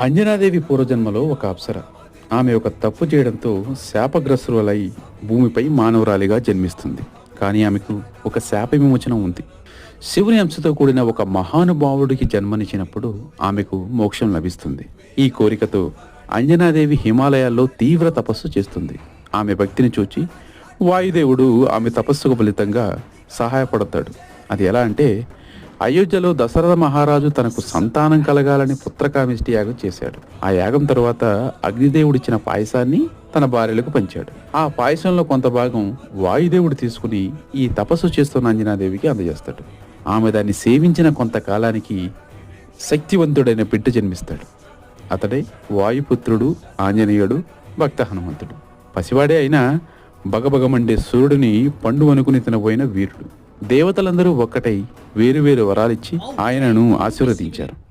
అంజనాదేవి పూర్వజన్మలో ఒక అప్సర. ఆమె ఒక తప్పు చేయడంతో శాపగ్రస్తురాలై భూమిపై మానవురాలిగా జన్మిస్తుంది. కానీ ఆమెకు ఒక శాప విమోచనం ఉంది. శివుని అంశతో కూడిన ఒక మహానుభావుడికి జన్మనిచ్చినప్పుడు ఆమెకు మోక్షం లభిస్తుంది. ఈ కోరికతో అంజనాదేవి హిమాలయాల్లో తీవ్ర తపస్సు చేస్తుంది. ఆమె భక్తిని చూచి వాయుదేవుడు ఆమె తపస్సుకు ఫలితంగా సహాయపడతాడు. అది ఎలా అంటే, అయోధ్యలో దశరథ మహారాజు తనకు సంతానం కలగాలని పుత్రకామిష్టి యాగం చేశాడు. ఆ యాగం తరువాత అగ్నిదేవుడిచ్చిన పాయసాన్ని తన భార్యలకు పంచాడు. ఆ పాయసంలో కొంత భాగం వాయుదేవుడు తీసుకుని ఈ తపస్సు చేస్తున్న అంజనాదేవికి అందజేస్తాడు. ఆమె దాన్ని సేవించిన కొంతకాలానికి శక్తివంతుడైన బిడ్డ జన్మిస్తాడు. అతడే వాయుపుత్రుడు ఆంజనేయుడు, భక్త హనుమంతుడు. పసివాడే అయినా బగబగమండే సూర్యుడిని పండు అనుకుని తినబోయిన వీరుడు. దేవతలందరూ ఒక్కటై వేరువేరు వరాలిచ్చి ఆయనను ఆశీర్వదించారు.